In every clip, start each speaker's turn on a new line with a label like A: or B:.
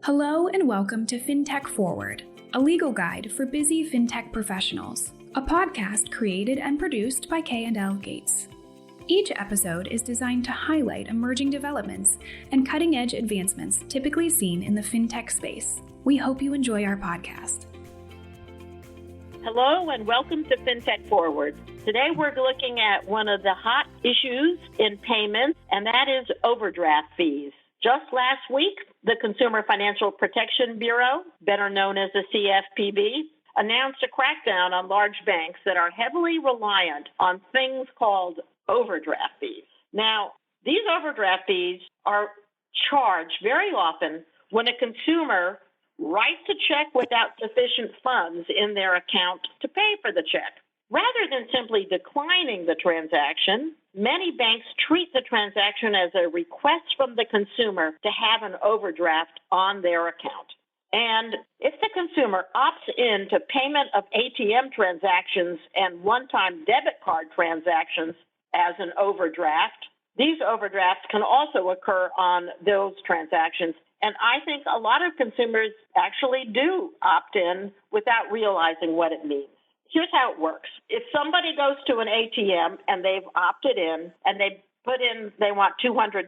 A: Hello and welcome to FinTech Forward, a legal guide for busy FinTech professionals, a podcast created and produced by K&L Gates. Each episode is designed to highlight emerging developments and cutting-edge advancements typically seen in the FinTech space. We hope you enjoy our podcast.
B: Hello and welcome to FinTech Forward. Today we're looking at one of the hot issues in payments, and that is overdraft fees. Just last week, the Consumer Financial Protection Bureau, better known as the CFPB, announced a crackdown on large banks that are heavily reliant on things called overdraft fees. Now, these overdraft fees are charged very often when a consumer writes a check without sufficient funds in their account to pay for the check. Rather than simply declining the transaction, many banks treat the transaction as a request from the consumer to have an overdraft on their account. And if the consumer opts in to payment of ATM transactions and one-time debit card transactions as an overdraft, these overdrafts can also occur on those transactions. And I think a lot of consumers actually do opt in without realizing what it means. Here's how it works. If somebody goes to an ATM and they've opted in and they put in they want $200,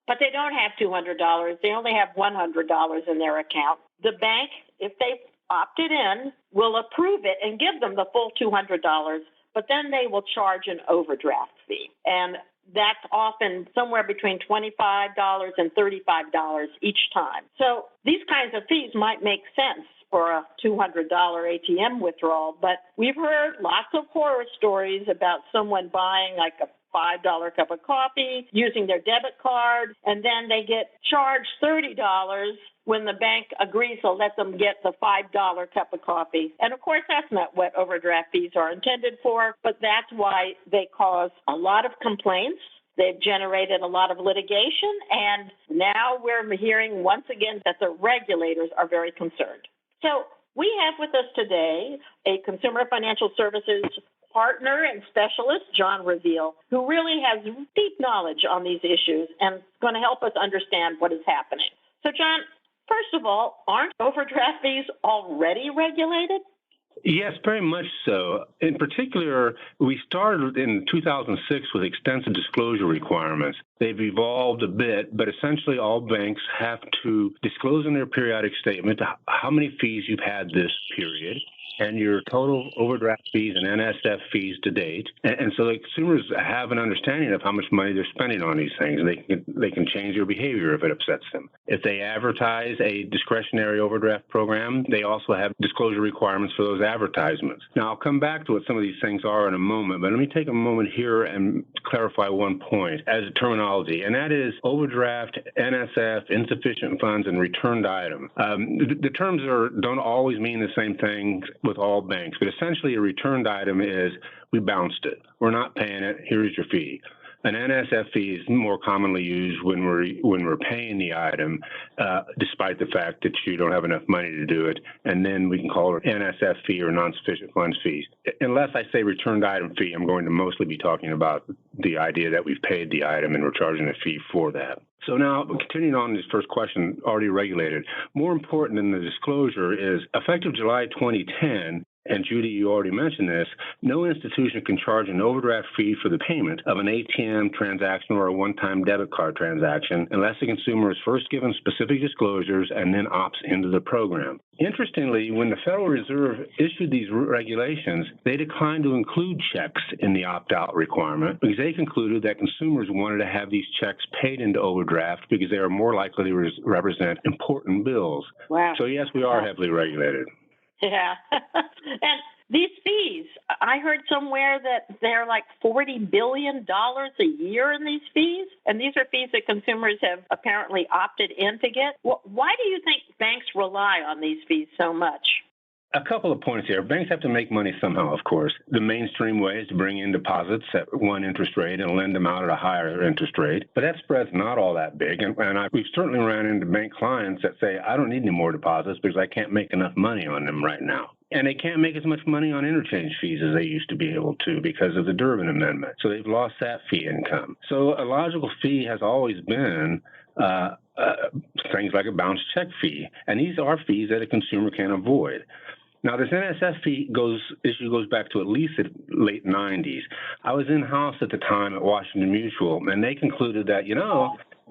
B: but they don't have $200, they only have $100 in their account, the bank, if they've opted in, will approve it and give them the full $200, but then they will charge an overdraft fee. And that's often somewhere between $25 and $35 each time. So these kinds of fees might make sense for a $200 ATM withdrawal, but we've heard lots of horror stories about someone buying like a $5 cup of coffee, using their debit card, and then they get charged $30 when the bank agrees to let them get the $5 cup of coffee. And of course, that's not what overdraft fees are intended for, but that's why they cause a lot of complaints. They've generated a lot of litigation, and now we're hearing once again that the regulators are very concerned. So we have with us today a Consumer Financial Services partner and specialist, John Reveal, who really has deep knowledge on these issues and is going to help us understand what is happening. So, John, first of all, aren't overdraft fees already regulated?
C: Yes, very much so. In particular, we started in 2006 with extensive disclosure requirements. They've evolved a bit, but essentially all banks have to disclose in their periodic statement how many fees you've had this period and your total overdraft fees and NSF fees to date. And so the consumers have an understanding of how much money they're spending on these things. They can change their behavior if it upsets them. If they advertise a discretionary overdraft program, they also have disclosure requirements for those advertisements. Now, I'll come back to what some of these things are in a moment, but let me take a moment here and clarify one point as a terminology, and that is overdraft, NSF, insufficient funds, and returned item. The terms don't always mean the same thing with all banks, but essentially a returned item is we bounced it. We're not paying it. Here's your fee. An NSF fee is more commonly used when we're paying the item, despite the fact that you don't have enough money to do it, and then we can call it NSF fee or non-sufficient funds fees. Unless I say returned item fee, I'm going to mostly be talking about the idea that we've paid the item and we're charging a fee for that. So now, continuing on this first question, already regulated, more important than the disclosure is effective July 2010, and Judie, you already mentioned this, no institution can charge an overdraft fee for the payment of an ATM transaction or a one-time debit card transaction unless the consumer is first given specific disclosures and then opts into the program. Interestingly, when the Federal Reserve issued these regulations, they declined to include checks in the opt-out requirement because they concluded that consumers wanted to have these checks paid into overdraft because they are more likely to represent important bills.
B: Wow.
C: So yes, we are heavily regulated.
B: Yeah. And these fees, I heard somewhere that they're like $40 billion a year in these fees. And these are fees that consumers have apparently opted in to get. Why do you think banks rely on these fees so much?
C: A couple of points here. Banks have to make money somehow, of course. The mainstream way is to bring in deposits at one interest rate and lend them out at a higher interest rate. But that spread's not all that big. And we've certainly ran into bank clients that say, I don't need any more deposits because I can't make enough money on them right now. And they can't make as much money on interchange fees as they used to be able to because of the Durbin Amendment. So they've lost that fee income. So a logical fee has always been uh, uh, things like a bounce check fee. And these are fees that a consumer can avoid. Now, this NSF fee issue goes back to at least the late 90s. I was in-house at the time at Washington Mutual, and they concluded that,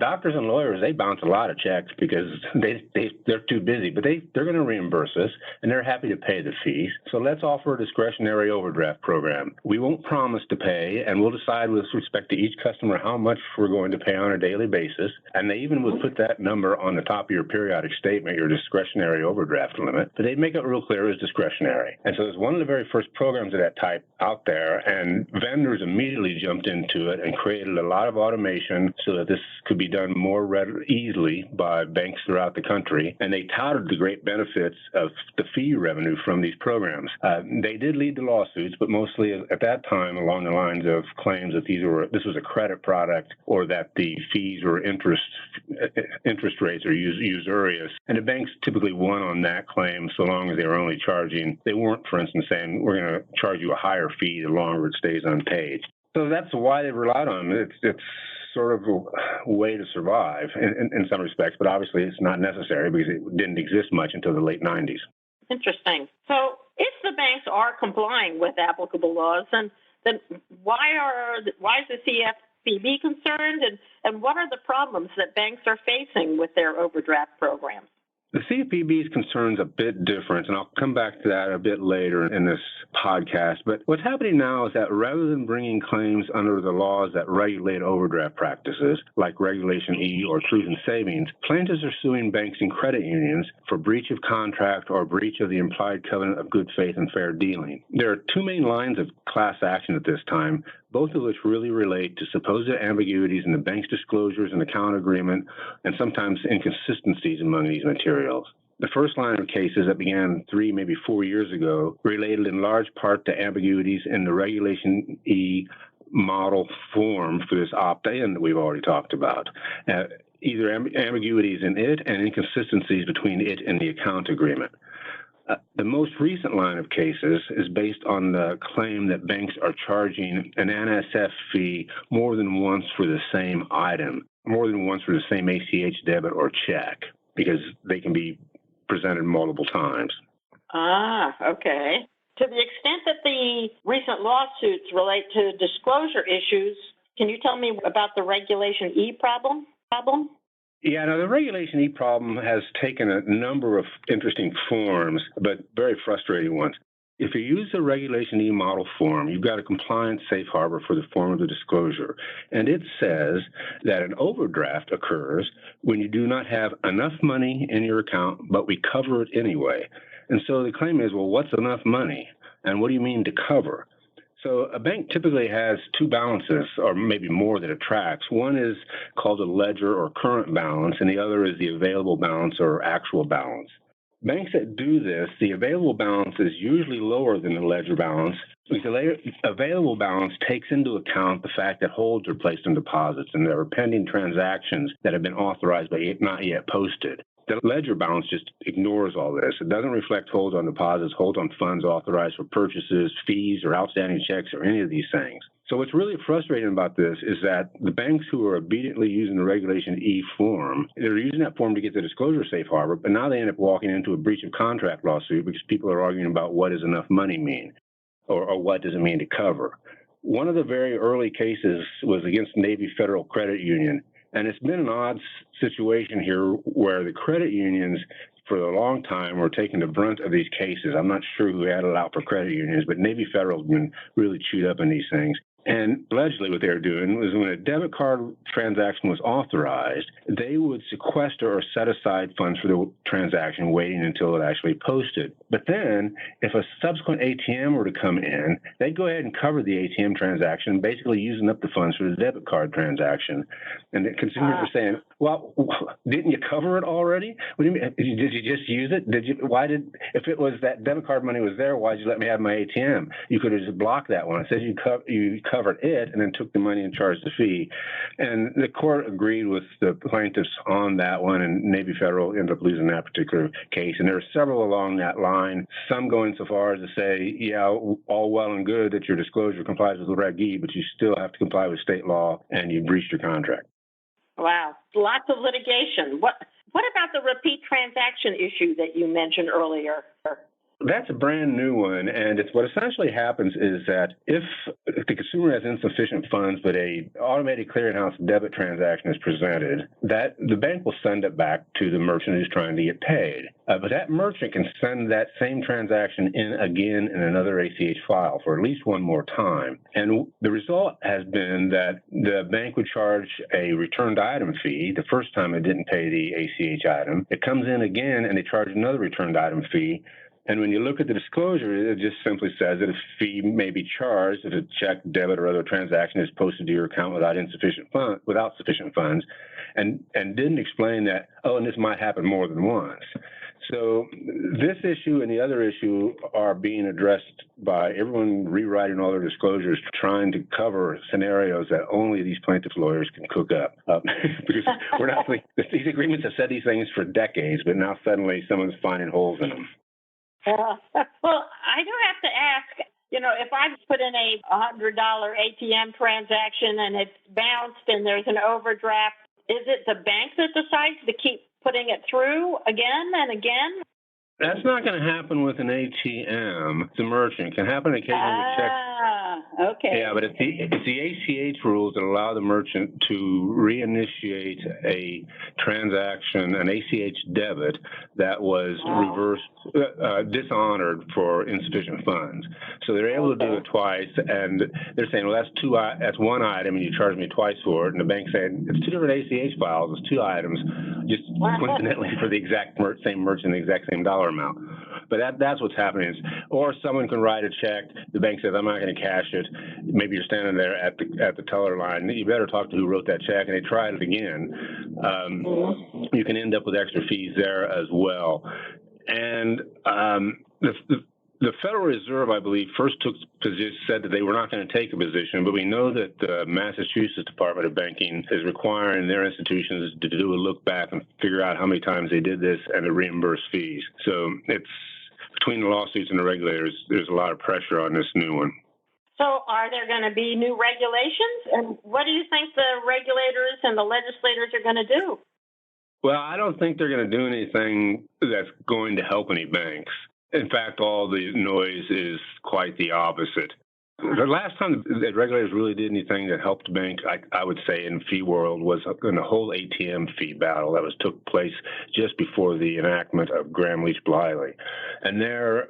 C: doctors and lawyers, they bounce a lot of checks because they're too busy, but they're going to reimburse us, and they're happy to pay the fees. So let's offer a discretionary overdraft program. We won't promise to pay, and we'll decide with respect to each customer how much we're going to pay on a daily basis. And they even would put that number on the top of your periodic statement, your discretionary overdraft limit, but they'd make it real clear as discretionary. And so it was one of the very first programs of that type out there, and vendors immediately jumped into it and created a lot of automation so that this could be done more easily by banks throughout the country, and they touted the great benefits of the fee revenue from these programs. They did lead to lawsuits, but mostly at that time along the lines of claims that this was a credit product or that the fees were interest rates or usurious. And the banks typically won on that claim so long as they were only charging. They weren't, for instance, saying we're going to charge you a higher fee the longer it stays unpaid. So that's why they relied on it. It's sort of a way to survive in some respects, but obviously it's not necessary because it didn't exist much until the late 90s.
B: Interesting. So if the banks are complying with applicable laws, then why is the CFPB concerned, and what are the problems that banks are facing with their overdraft programs?
C: The CFPB's concern is a bit different, and I'll come back to that a bit later in this podcast. But what's happening now is that rather than bringing claims under the laws that regulate overdraft practices, like Regulation E or Truth in Savings, plaintiffs are suing banks and credit unions for breach of contract or breach of the implied covenant of good faith and fair dealing. There are two main lines of class action at this time, both of which really relate to supposed ambiguities in the bank's disclosures and account agreement, and sometimes inconsistencies among these materials. The first line of cases that began 3, maybe 4 years ago related in large part to ambiguities in the Regulation E model form for this opt-in that we've already talked about. Either ambiguities in it and inconsistencies between it and the account agreement. The most recent line of cases is based on the claim that banks are charging an NSF fee more than once for the same item, more than once for the same ACH debit or check, because they can be presented multiple times.
B: Okay. To the extent that the recent lawsuits relate to disclosure issues, can you tell me about the Regulation E problem?
C: Yeah, now the Regulation E problem has taken a number of interesting forms, but very frustrating ones. If you use the Regulation E model form, you've got a compliant safe harbor for the form of the disclosure. And it says that an overdraft occurs when you do not have enough money in your account, but we cover it anyway. And so the claim is, well, what's enough money? And what do you mean to cover? So a bank typically has two balances, or maybe more, that it tracks. One is called a ledger or current balance, and the other is the available balance or actual balance. Banks that do this, the available balance is usually lower than the ledger balance because the available balance takes into account the fact that holds are placed in deposits and there are pending transactions that have been authorized but not yet posted. The ledger balance just ignores all this. It doesn't reflect holds on deposits, holds on funds authorized for purchases, fees, or outstanding checks, or any of these things. So what's really frustrating about this is that the banks who are obediently using the Regulation E form, they're using that form to get the disclosure safe harbor, but now they end up walking into a breach of contract lawsuit because people are arguing about what does enough money mean, or what does it mean to cover. One of the very early cases was against Navy Federal Credit Union, and it's been an odd situation here where the credit unions for a long time were taking the brunt of these cases. I'm not sure who had it out for credit unions, but Navy Federal has been really chewed up in these things. And allegedly what they were doing was when a debit card transaction was authorized, they would sequester or set aside funds for the transaction, waiting until it actually posted. But then if a subsequent ATM were to come in, they'd go ahead and cover the ATM transaction, basically using up the funds for the debit card transaction. And the consumers were saying, well, didn't you cover it already? What do you mean? Did you just use it? If it was that debit card money was there, why'd you let me have my ATM? You could have just blocked that one. It says you covered it and then took the money and charged the fee. And the court agreed with the plaintiffs on that one, and Navy Federal ended up losing that particular case. And there are several along that line, some going so far as to say, yeah, all well and good that your disclosure complies with Reg E, but you still have to comply with state law and you breached your contract.
B: Wow, lots of litigation. What about the repeat transaction issue that you mentioned earlier?
C: That's a brand new one, and what essentially happens is that if the consumer has insufficient funds, but a automated clearinghouse debit transaction is presented, that the bank will send it back to the merchant who's trying to get paid. But that merchant can send that same transaction in again in another ACH file for at least one more time. And the result has been that the bank would charge a returned item fee the first time it didn't pay the ACH item. It comes in again, and they charge another returned item fee. And when you look at the disclosure, it just simply says that a fee may be charged if a check, debit, or other transaction is posted to your account without sufficient funds, and didn't explain that, and this might happen more than once. So this issue and the other issue are being addressed by everyone rewriting all their disclosures, trying to cover scenarios that only these plaintiffs' lawyers can cook up. Because these agreements have said these things for decades, but now suddenly someone's finding holes in them.
B: Well, I do have to ask, if I put in a $100 ATM transaction and it's bounced and there's an overdraft, is it the bank that decides to keep putting it through again and again?
C: That's not going to happen with an ATM. The merchant. It can happen occasionally with checks.
B: Okay.
C: Yeah, but it's the ACH rules that allow the merchant to reinitiate a transaction, an ACH debit that was dishonored for insufficient funds. So they're able to do it twice, and they're saying, well, that's one item, and you charge me twice for it. And the bank's saying, it's two different ACH files, it's two items, just coincidentally for the exact same merchant, the exact same dollar amount. But that's what's happening. Or someone can write a check. The bank says, I'm not going to cash it. Maybe you're standing there at the teller line. You better talk to who wrote that check, and they try it again. You can end up with extra fees there as well. And the Federal Reserve, I believe, first said that they were not going to take a position, but we know that the Massachusetts Department of Banking is requiring their institutions to do a look back and figure out how many times they did this and to reimburse fees. So it's between the lawsuits and the regulators, there's a lot of pressure on this new one.
B: So are there going to be new regulations? And what do you think the regulators and the legislators are going to do?
C: Well, I don't think they're going to do anything that's going to help any banks. In fact, all the noise is quite the opposite. The last time the regulators really did anything that helped bank, I would say, in fee world was in the whole ATM fee battle that took place just before the enactment of Gramm-Leach-Bliley. And there,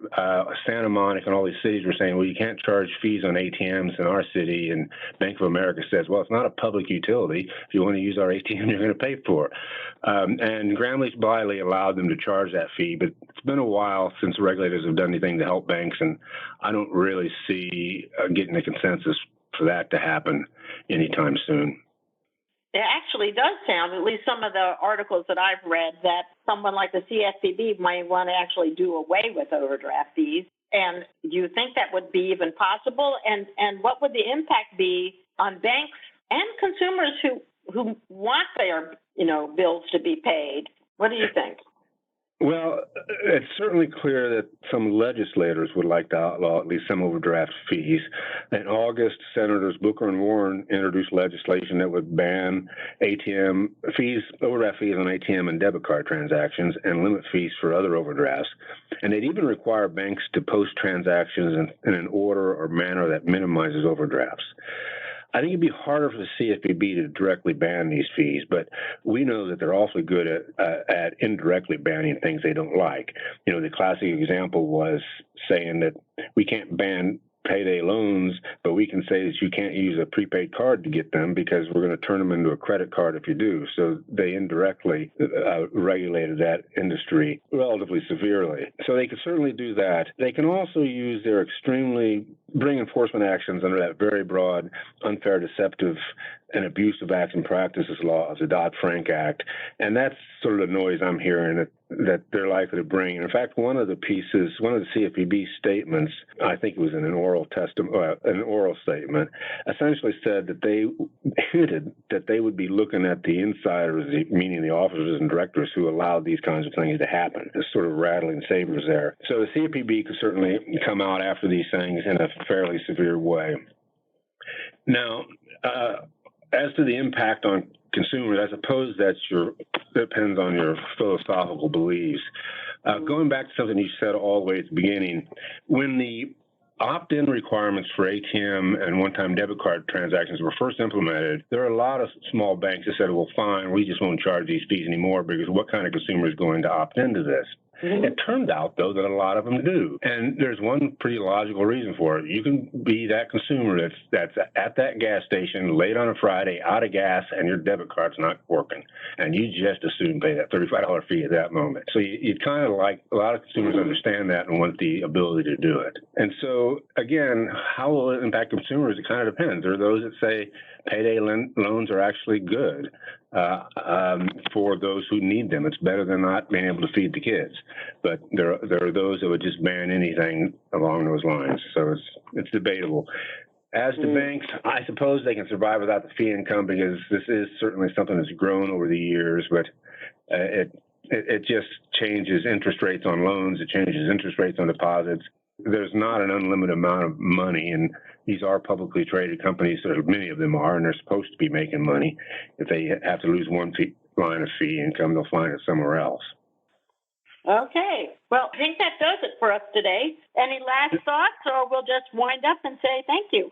C: Santa Monica and all these cities were saying, well, you can't charge fees on ATMs in our city. And Bank of America says, well, it's not a public utility. If you want to use our ATM, you're going to pay for it. And Gramm-Leach-Bliley allowed them to charge that fee. But it's been a while since the regulators have done anything to help banks, and I don't really see getting a consensus for that to happen anytime soon.
B: It actually does sound, at least some of the articles that I've read, that someone like the CFPB might want to actually do away with overdraft fees. And do you think that would be even possible? And what would the impact be on banks and consumers who want their bills to be paid? What do you think?
C: Well, it's certainly clear that some legislators would like to outlaw at least some overdraft fees. In August, Senators Booker and Warren introduced legislation that would ban overdraft fees on ATM and debit card transactions and limit fees for other overdrafts. And they'd even require banks to post transactions in an order or manner that minimizes overdrafts. I think it'd be harder for the CFPB to directly ban these fees, but we know that they're awfully good at indirectly banning things they don't like. The classic example was saying that we can't ban payday loans, but we can say that you can't use a prepaid card to get them because we're going to turn them into a credit card if you do. So they indirectly regulated that industry relatively severely. So they could certainly do that. They can also use their bring enforcement actions under that very broad, unfair, deceptive, and abusive acts and practices law of the Dodd-Frank Act. And that's sort of the noise I'm hearing that they're likely to bring. And in fact, one of the CFPB statements, I think it was in an oral statement, essentially said that they hinted that they would be looking at the insiders, meaning the officers and directors who allowed these kinds of things to happen. It's sort of rattling sabers there. So the CFPB could certainly come out after these things in a fairly severe way. Now, as to the impact on consumers, I suppose depends on your philosophical beliefs. Going back to something you said all the way at the beginning, when the opt-in requirements for ATM and one-time debit card transactions were first implemented, there are a lot of small banks that said, well, fine, we just won't charge these fees anymore because what kind of consumer is going to opt into this? Mm-hmm. It turned out, though, that a lot of them do. And there's one pretty logical reason for it. You can be that consumer that's at that gas station late on a Friday, out of gas, and your debit card's not working. And you just as soon pay that $35 fee at that moment. So you kind of like, a lot of consumers understand that and want the ability to do it. And so, again, how will it impact consumers? It kind of depends. There are those that say payday loans are actually good for those who need them. It's better than not being able to feed the kids. But there are those that would just ban anything along those lines. So it's debatable. As to banks, I suppose they can survive without the fee income because this is certainly something that's grown over the years, but it just changes interest rates on loans. It changes interest rates on deposits. There's not an unlimited amount of money, and these are publicly traded companies, so many of them are, and they're supposed to be making money. If they have to lose one line of fee income, they'll find it somewhere else.
B: Okay. Well, I think that does it for us today. Any last thoughts, or we'll just wind up and say thank you?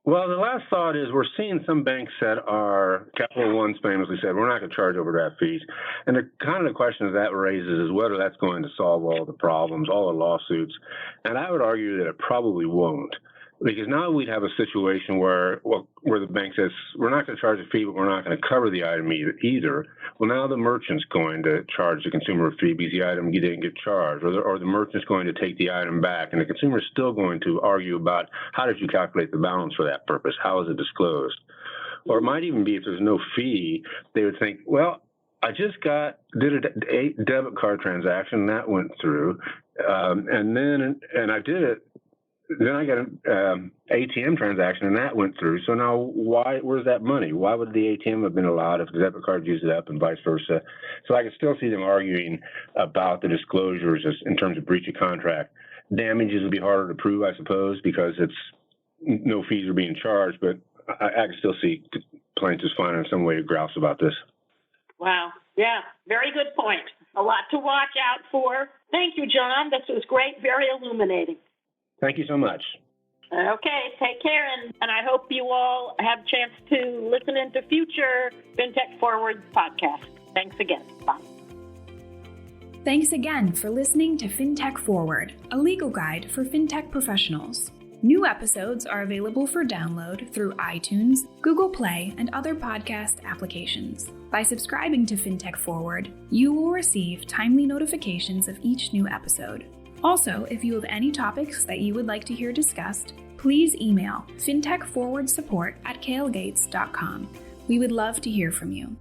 C: Well, the last thought is we're seeing some banks that are, Capital One's famously said, we're not going to charge overdraft fees. And the kind of the question that raises is whether that's going to solve all the problems, all the lawsuits. And I would argue that it probably won't. Because now we'd have a situation where the bank says, we're not going to charge a fee, but we're not going to cover the item either. Well, now the merchant's going to charge the consumer a fee because the item didn't get charged, or the merchant's going to take the item back, and the consumer is still going to argue about how did you calculate the balance for that purpose? How is it disclosed? Or it might even be if there's no fee, they would think, well, I just did a debit card transaction, and that went through, and I did it. Then I got an ATM transaction, and that went through. So now, where's that money? Why would the ATM have been allowed if the debit card used it up, and vice versa? So I can still see them arguing about the disclosures in terms of breach of contract. Damages would be harder to prove, I suppose, because no fees are being charged. But I can still see plaintiffs finding some way to grouse about this.
B: Wow. Yeah, very good point. A lot to watch out for. Thank you, John. This was great, very illuminating.
C: Thank you so much.
B: Okay, take care, and I hope you all have a chance to listen into future FinTech Forward podcasts. Thanks again. Bye.
A: Thanks again for listening to FinTech Forward, a legal guide for FinTech professionals. New episodes are available for download through iTunes, Google Play, and other podcast applications. By subscribing to FinTech Forward, you will receive timely notifications of each new episode. Also, if you have any topics that you would like to hear discussed, please email fintechforwardsupport@kalegates.com. We would love to hear from you.